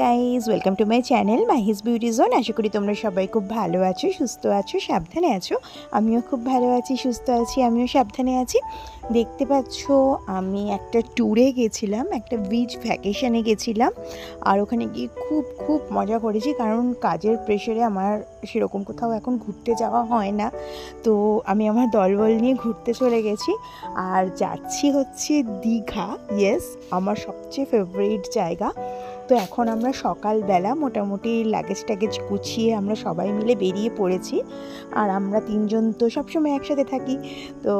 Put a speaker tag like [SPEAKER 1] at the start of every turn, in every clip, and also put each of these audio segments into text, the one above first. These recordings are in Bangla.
[SPEAKER 1] Guys, welcome to my channel Mahi's beauty zone. আশা করি তোমরা সবাই খুব ভালো আছো, সুস্থ আছো, সাবধানে আছো। আমিও খুব ভালো আছি, সুস্থ আছি, আমিও সাবধানে আছি। দেখতে পাচ্ছ আমি একটা ট্যুরে গেছিলাম, একটা বিচ ভ্যাকেশনে গেছিলাম। আর ওখানে গিয়ে খুব মজা করেছি, কারণ কাজের প্রেশারে আমার সেরকম কোথাও এখন ঘুরতে যাওয়া হয় না। তো আমি আমার দলবল নিয়ে ঘুরতে চলে গেছি। আর যাচ্ছি হচ্ছে দীঘা। ইয়েস, আমার সবচেয়ে ফেভারিট জায়গা। তো এখন আমরা সকালবেলা মোটামুটি লাগেজ ট্যাগেজ গুছিয়ে আমরা সবাই মিলে বেরিয়ে পড়েছি। আর আমরা তিনজন তো সবসময় একসাথে থাকি, তো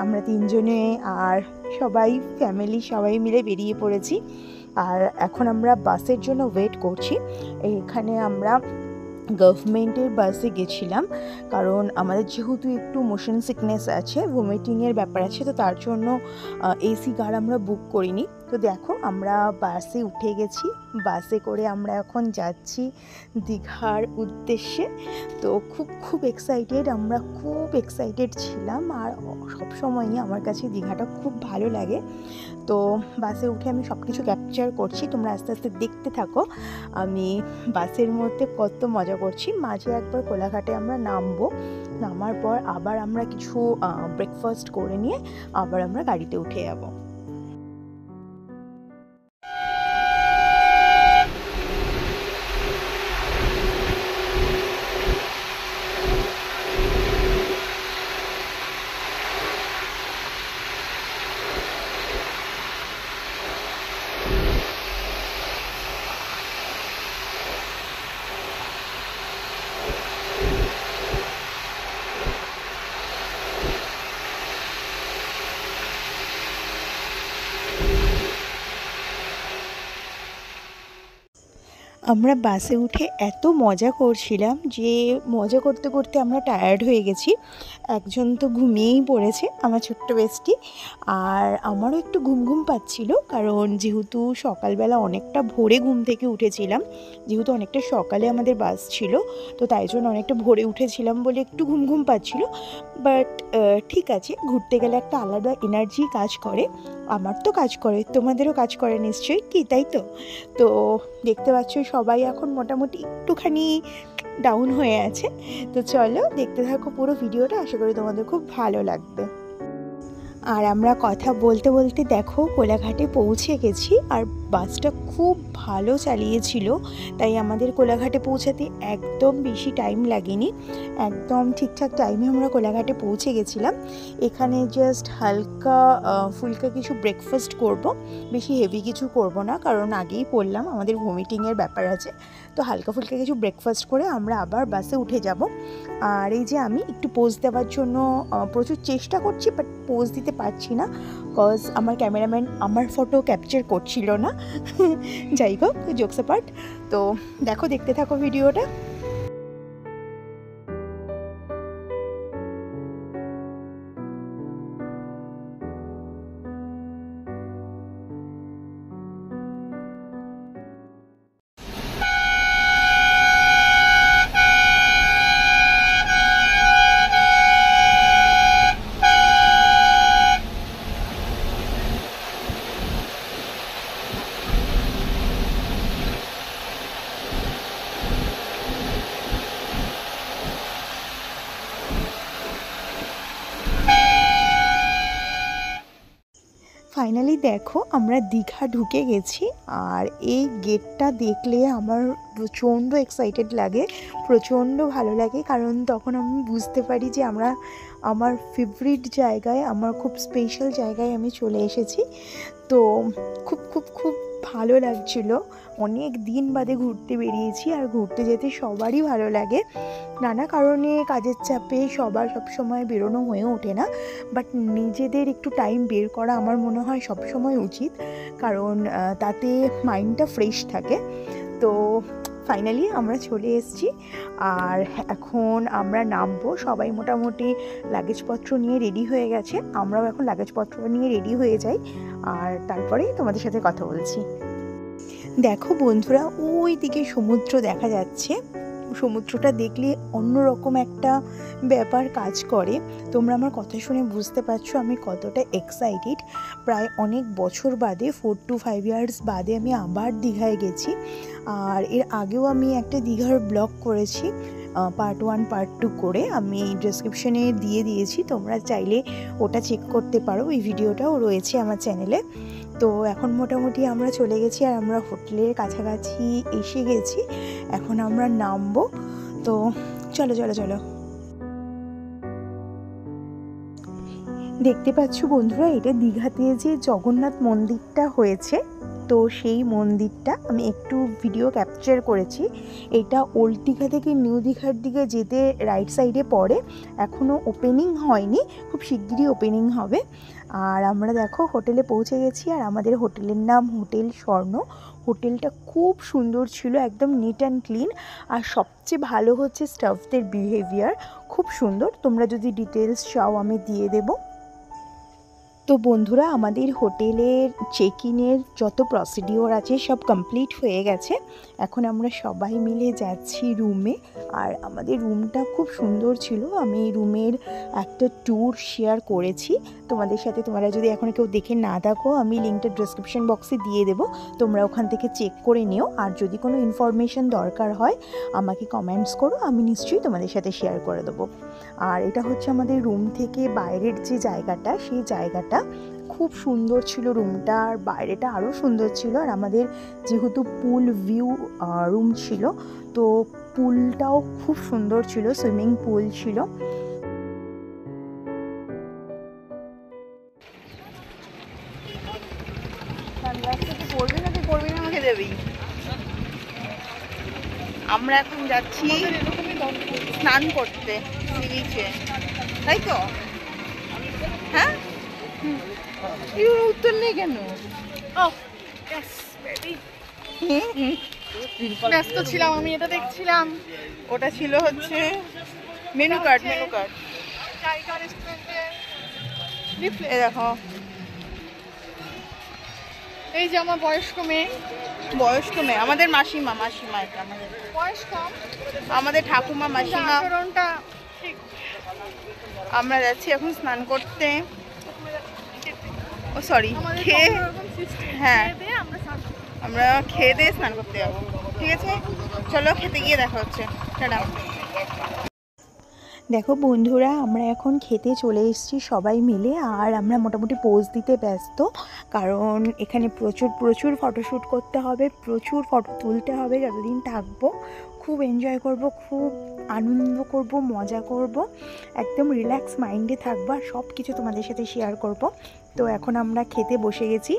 [SPEAKER 1] আমরা তিনজনে আর সবাই ফ্যামিলি সবাই মিলে বেরিয়ে পড়েছি। আর এখন আমরা বাসের জন্য ওয়েট করছি। এখানে আমরা গভর্নমেন্টের বাসে গেছিলাম, কারণ আমাদের যেহেতু একটু মোশন সিকনেস আছে, ভমিটিংয়ের ব্যাপার আছে, তো তার জন্য এসি কার আমরা বুক করিনি। তো দেখো আমরা বাসে উঠে গেছি, বাসে করে আমরা এখন যাচ্ছি দীঘার উদ্দেশ্যে। তো খুব এক্সাইটেড, আমরা খুব এক্সাইটেড ছিলাম। আর সবসময়ই আমার কাছে দীঘাটা খুব ভালো লাগে। তো বাসে উঠে আমি সব কিছু ক্যাপচার করছি, তোমরা আস্তে আস্তে দেখতে থাকো আমি বাসের মধ্যে কত মজা করছি। মাঝে একবার কোলাঘাটে আমরা নামার পর আবার আমরা কিছু ব্রেকফাস্ট করে নিয়ে আবার আমরা গাড়িতে উঠে যাবো। আমরা বাসে উঠে এত মজা করছিলাম যে মজা করতে করতে আমরা টায়ার্ড হয়ে গেছি। একজন তো ঘুমিয়েই পড়েছে, আমার ছোট্ট বেস্টি। আর আমারও একটু ঘুম পাচ্ছিল, কারণ যেহেতু সকালবেলা অনেকটা ভোরে ঘুম থেকে উঠেছিলাম, যেহেতু অনেকটা সকালে আমাদের বাস ছিল, তো তাই জন্য অনেকটা ভোরে উঠেছিলাম বলে একটু ঘুম পাচ্ছিল। বাট ঠিক আছে, ঘুরতে গেলে একটা আলাদা এনার্জি কাজ করে। আমার তো কাজ করে, তোমাদেরও কাজ করে নিশ্চয়ই, কি তাই তো? তো দেখতে পাচ্ছ সবাই এখন মোটামুটি একটুখানি ডাউন হয়ে আছে। তো চলো দেখতে থাকো পুরো ভিডিওটা, আশা করি তোমাদের খুব ভালো লাগবে। আর আমরা কথা বলতে বলতে দেখো কোলাঘাটে পৌঁছে গেছি। আর বাসটা খুব ভালো চালিয়েছিল, তাই আমাদের কোলাঘাটে পৌঁছাতে একদম বেশি টাইম লাগেনি, একদম ঠিকঠাক টাইমে আমরা কোলাঘাটে পৌঁছে গেছিলাম। এখানে জাস্ট হালকা ফুলকা কিছু ব্রেকফাস্ট করব, বেশি হেভি কিছু করব না, কারণ আগেই বললাম আমাদের ভমিটিংয়ের ব্যাপার আছে। তো হালকা ফুলকা কিছু ব্রেকফাস্ট করে আমরা আবার বাসে উঠে যাব। আর এই যে আমি একটু পোজ দেওয়ার জন্য প্রচুর চেষ্টা করছি, বাট পোজ দিতে পারছি না, কজ আমার ক্যামেরাম্যান আমার ফটো ক্যাপচার করছিল না। যাই হোক, জোকস অ্যাপার্ট। তো দেখো, দেখতে থাকো ভিডিওটা। ফাইনালি দেখো আমরা দীঘা ঢুকে গেছি। আর এই গেটটা দেখলে আমার প্রচণ্ড এক্সাইটেড লাগে, প্রচণ্ড ভালো লাগে, কারণ তখন আমি বুঝতে পারি যে আমার ফেভারিট জায়গায়, আমার খুব স্পেশাল জায়গায় আমি চলে এসেছি। তো খুব ভালো লাগছিল। অনেক দিন বাদে ঘুরতে বেরিয়েছি, আর ঘুরতে যেতে সবারই ভালো লাগে। নানা কারণে কাজের চাপে সবার সবসময় বেরোনো হয়ে ওঠে না, বাট নিজেদের একটু টাইম বের করা আমার মনে হয় সবসময় উচিত, কারণ তাতে মাইন্ডটা ফ্রেশ থাকে। তো ফাইনালি আমরা চলে এসেছি, আর এখন আমরা নামবো। সবাই মোটামুটি লাগেজপত্র নিয়ে রেডি হয়ে গেছে, আমরাও এখন লাগেজপত্র নিয়ে রেডি হয়ে যাই, আর তারপরে তোমাদের সাথে কথা বলছি। দেখো বন্ধুরা, ওই দিকে সমুদ্র দেখা যাচ্ছে, সমুদ্রটা দেখলে অন্যরকম একটা ব্যাপার কাজ করে। তোমরা আমার কথা শুনে বুঝতে পারছো আমি কতটা এক্সাইটেড। প্রায় অনেক বছর বাদে 4 to 5 ইয়ার্স বাদে আমি আবার দীঘায় গেছি। আর এর আগেও আমি একটা দীঘার ব্লগ করেছি, পার্ট 1 পার্ট 2 করে, আমি ডেসক্রিপশনে দিয়ে দিয়েছি, তোমরা চাইলে ওটা চেক করতে পারো। ওই ভিডিওটাও রয়েছে আমার চ্যানেলে। তো এখন মোটামুটি আমরা চলে গেছি আর আমরা হোটেলের কাছাকাছি এসে গেছি। এখন আমরা নামবো। তো চলো চলো চলো। দেখতে পাচ্ছ বন্ধুরা, এটা দীঘাতে যে জগন্নাথ মন্দিরটা হয়েছে, তো সেই মন্দিরটা আমি একটু ভিডিও ক্যাপচার করেছি। এটা ওল্ড দীঘা থেকে নিউ দীঘার দিকে যেতে রাইট সাইডে পড়ে। এখনও ওপেনিং হয়নি, খুব শিগগিরই ওপেনিং হবে। আর আমরা দেখো হোটেলে পৌঁছে গেছি, আর আমাদের হোটেলের নাম হোটেল স্বর্ণ। হোটেলটা খুব সুন্দর ছিল, একদম নিট অ্যান্ড ক্লিন। আর সবচেয়ে ভালো হচ্ছে স্টাফদের বিহেভিয়ার, খুব সুন্দর। তোমরা যদি ডিটেলস চাও আমি দিয়ে দেবো। তো বন্ধুরা, আমাদের হোটেলের চেক ইনের যত প্রসিডিওর আছে সব কমপ্লিট হয়ে গেছে। এখন আমরা সবাই মিলে যাচ্ছি রুমে। আর আমাদের রুমটা খুব সুন্দর ছিল, আমি রুমের একটা ট্যুর শেয়ার করেছি তোমাদের সাথে। তোমরা যদি এখন কেউ দেখে না থাকো, আমি লিঙ্কটা ডেসক্রিপশন বক্সে দিয়ে দেবো, তোমরা ওখান থেকে চেক করে নিও। আর যদি কোনো ইনফরমেশন দরকার হয় আমাকে কমেন্টস করো, আমি নিশ্চয়ই তোমাদের সাথে শেয়ার করে দেবো। আর এটা হচ্ছে আমাদের রুম থেকে বাইরের যে জায়গাটা, সেই জায়গাটা খুব সুন্দর ছিল রুমটা, আর বাইরেটা আরও সুন্দর ছিল। আর আমাদের যেহেতু পুল ভিউ রুম ছিল, তো পুলটাও খুব সুন্দর ছিল, সুইমিং পুল ছিল। আমরা এখন যাচ্ছি স্নান করতে সি বিচে, তাই তো? হ্যাঁ, উত্তর নেই কেন?
[SPEAKER 2] ব্যস্ত ছিলাম, আমি এটা দেখছিলাম।
[SPEAKER 1] ওটা ছিল হচ্ছে মেনু কার্ড।
[SPEAKER 2] জায়গা রেস্টুরেন্টের
[SPEAKER 1] দেখো,
[SPEAKER 2] এই যে আমার বয়স্ক মেয়ে,
[SPEAKER 1] আমাদের মাসিমা এটা আমাদের
[SPEAKER 2] বয়স কম,
[SPEAKER 1] আমাদের ঠাকুমা মাসিমা।
[SPEAKER 2] আচরণটা ঠিক।
[SPEAKER 1] আমরা যাচ্ছি এখন স্নান করতে। ও সরি,
[SPEAKER 2] আমাদের
[SPEAKER 1] খেয়ে,
[SPEAKER 2] কোনোরকম system
[SPEAKER 1] হ্যাঁ
[SPEAKER 2] খেয়ে দিয়ে আমরা স্নান করব।
[SPEAKER 1] আমরা খেয়ে দিয়ে স্নান করতে যাবো। ঠিক আছে, চলো খেতে গিয়ে দেখা হচ্ছে। টাটা। দেখো বন্ধুরা, আমরা এখন খেতে চলে এসেছি সবাই মিলে। আর আমরা মোটামুটি পোজ দিতে ব্যস্ত, কারণ এখানে প্রচুর ফটোশ্যুট করতে হবে, প্রচুর ফটো তুলতে হবে যতদিন থাকবো। খুব এনজয় করব, খুব আনন্দ করব, মজা করব, একদম রিল্যাক্স মাইন্ডে থাকবো, আর সব কিছু তোমাদের সাথে শেয়ার করব। তো এখন আমরা খেতে বসে গেছি,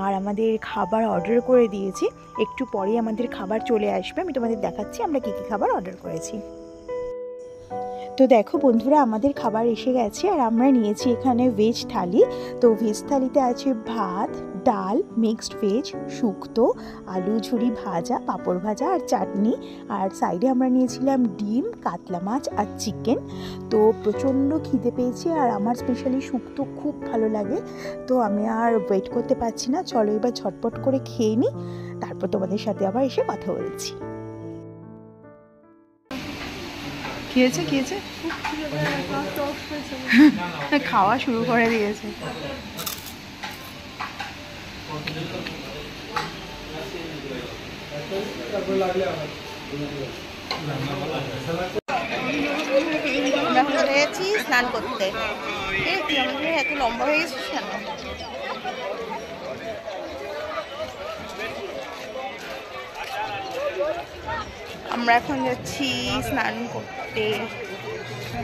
[SPEAKER 1] আর আমাদের খাবার অর্ডার করে দিয়েছি। একটু পরেই আমাদের খাবার চলে আসবে, আমি তোমাদের দেখাচ্ছি আমরা কী কী খাবার অর্ডার করেছি। তো দেখো বন্ধুরা, আমাদের খাবার এসে গেছে, আর আমরা নিয়েছি এখানে ভেজ থালি। তো ভেজ থালিতে আছে ভাত, ডাল, মিক্সড ভেজ, শুক্তো, আলু ঝুরি ভাজা, পাঁপড় ভাজা আর চাটনি। আর সাইডে আমরা নিয়েছিলাম ডিম, কাতলা মাছ আর চিকেন। তো প্রচণ্ড খিদে পেয়েছে, আর আমার স্পেশালি শুক্তো খুব ভালো লাগে। তো আমি আর ওয়েট করতে পারছি না, চলো এবার ঝটপট করে খেয়ে নিই, তারপর তোমাদের সাথে আবার এসে কথা বলছি। খেয়েছে খাওয়া শুরু করে দিয়েছে। স্নান করতে এত লম্বা হয়ে গেছিস কেন? আমরা এখন যাচ্ছি স্নান করতে।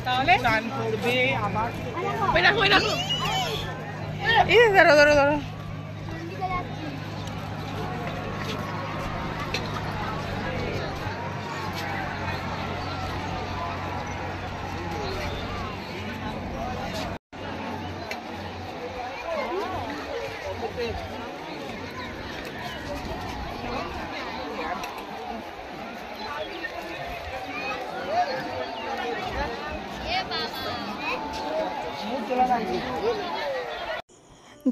[SPEAKER 2] তাহলে স্নান করবে আবার।
[SPEAKER 1] ধরো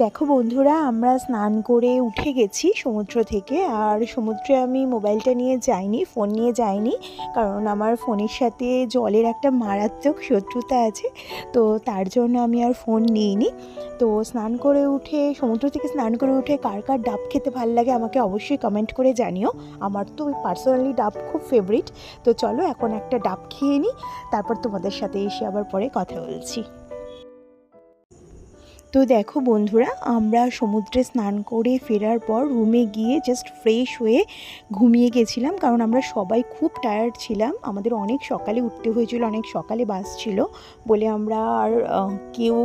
[SPEAKER 1] দেখো বন্ধুরা, আমরা স্নান করে উঠে গেছি সমুদ্র থেকে। আর সমুদ্রে আমি মোবাইলটা নিয়ে যাইনি, ফোন নিয়ে যাইনি, কারণ আমার ফোনের সাথে জলের একটা মারাত্মক শত্রুতা আছে। তো তার জন্য আমি আর ফোন নিইনি। তো স্নান করে উঠে, সমুদ্র থেকে স্নান করে উঠে কার কার ডাব খেতে ভালো লাগে আমাকে অবশ্যই কমেন্ট করে জানিও। আমার তো পার্সোনালি ডাব খুব ফেভারিট। তো চলো এখন একটা ডাব খেয়ে নিই, তারপর তোমাদের সাথে এসে আবার পরে কথা বলছি। তো দেখো বন্ধুরা, আমরা সমুদ্রে স্নান করে ফেরার পর রুমে গিয়ে জাস্ট ফ্রেশ হয়ে ঘুমিয়ে গেছিলাম, কারণ আমরা সবাই খুব টায়ার্ড ছিলাম। আমাদের অনেক সকালে উঠতে হয়েছিল, অনেক সকালে বাস ছিল বলে আমরা আর কেউ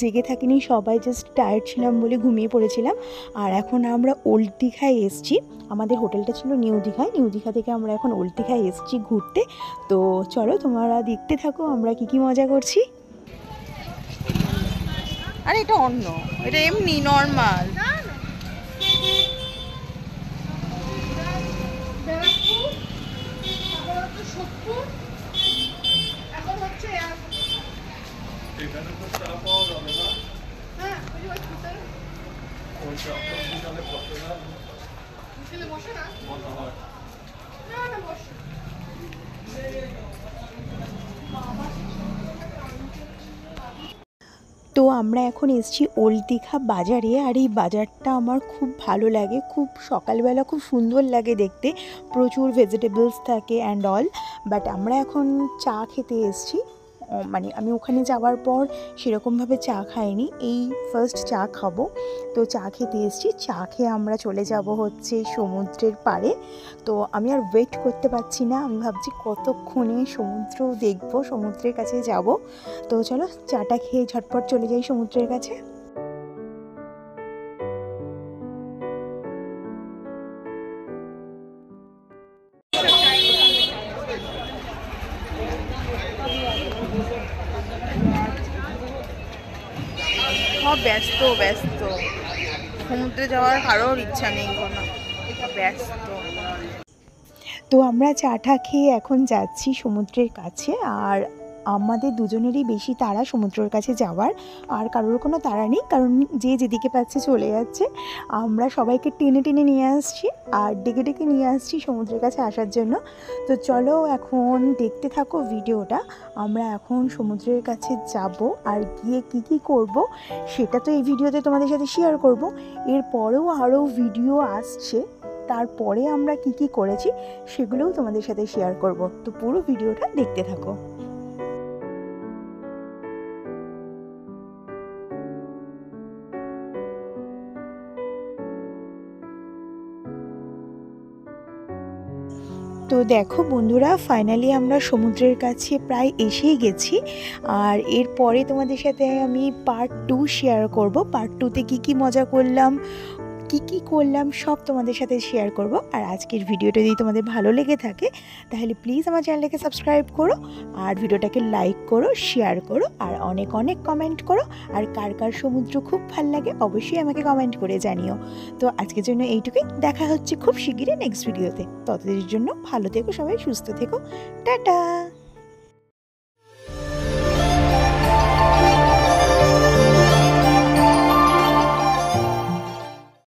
[SPEAKER 1] জেগে থাকিনি, সবাই জাস্ট টায়ার্ড ছিলাম বলে ঘুমিয়ে পড়েছিলাম। আর এখন আমরা ওল্ড দীঘায় এসেছি। আমাদের হোটেলটা ছিল নিউ দীঘায়, নিউ দীঘা থেকে আমরা এখন ওল্ড দীঘায় এসেছি ঘুরতে। তো চলো তোমরা দেখতে থাকো আমরা কী মজা করছি।
[SPEAKER 3] আরে এটা অন্য, এটা এমনি নর্মাল।
[SPEAKER 1] তো আমরা এখন এসেছি ওল্ড দীঘা বাজারে। আর এই বাজারটা আমার খুব ভালো লাগে, খুব সকালবেলা খুব সুন্দর লাগে দেখতে, প্রচুর ভেজিটেবলস থাকে অ্যান্ড অল। বাট আমরা এখন চা খেতে এসেছি, মানে আমি ওখানে যাওয়ার পর সেরকমভাবে চা খাইনি, এই ফার্স্ট চা খাবো। তো চা খেতে এসেছি, চা খেয়ে আমরা চলে যাব হচ্ছে সমুদ্রের পাড়ে। তো আমি আর ওয়েট করতে পারছি না, আমি ভাবছি কতক্ষণে সমুদ্র দেখবো, সমুদ্রের কাছে যাব। তো চলো চাটা খেয়ে ঝটপট চলে যাই সমুদ্রের কাছে।
[SPEAKER 3] সব ব্যস্ত ব্যস্ত, সমুদ্রে যাওয়ার কারোর ইচ্ছা নেই কোনো, ব্যস্ত।
[SPEAKER 1] তো আমরা চাটা খেয়ে এখন যাচ্ছি সমুদ্রের কাছে। আর আমাদের দুজনেরই বেশি তাড়া সমুদ্রের কাছে যাওয়ার, আর কারোর কোনো তাড়া নেই, কারণ যে যেদিকে পাচ্ছে চলে যাচ্ছে। আমরা সবাইকে টেনে টেনে নিয়ে আসছি আর ডেকে ডেকে নিয়ে আসছি সমুদ্রের কাছে আসার জন্য। তো চলো এখন দেখতে থাকো ভিডিওটা। আমরা এখন সমুদ্রের কাছে যাব, আর গিয়ে কী করব সেটা তো এই ভিডিওতে তোমাদের সাথে শেয়ার করব। এরপরেও আরও ভিডিও আসছে, তারপরে আমরা কি করেছি সেগুলোও তোমাদের সাথে শেয়ার করব। তো পুরো ভিডিওটা দেখতে থাকো। তো দেখো বন্ধুরা, ফাইনালি আমরা সমুদ্রের কাছে প্রায় এসেই গেছি। আর এরপরে তোমাদের সাথে আমি পার্ট 2 শেয়ার করব। পার্ট 2তে কী মজা করলাম, কী করলাম সব তোমাদের সাথে শেয়ার করব। আর আজকের ভিডিওটা যদি তোমাদের ভালো লেগে থাকে তাহলে প্লিজ আমার চ্যানেলটাকে সাবস্ক্রাইব করো, আর ভিডিওটাকে লাইক করো, শেয়ার করো, আর অনেক অনেক কমেন্ট করো। আর কার কার সমুদ্র খুব ভালো লাগে অবশ্যই আমাকে কমেন্ট করে জানিও। তো আজকের জন্য এইটুকুই, দেখা হচ্ছে খুব শিগগিরই নেক্সট ভিডিওতে। ততদিনের জন্য ভালো থেকো, সবাই সুস্থ থেকো, টাটা।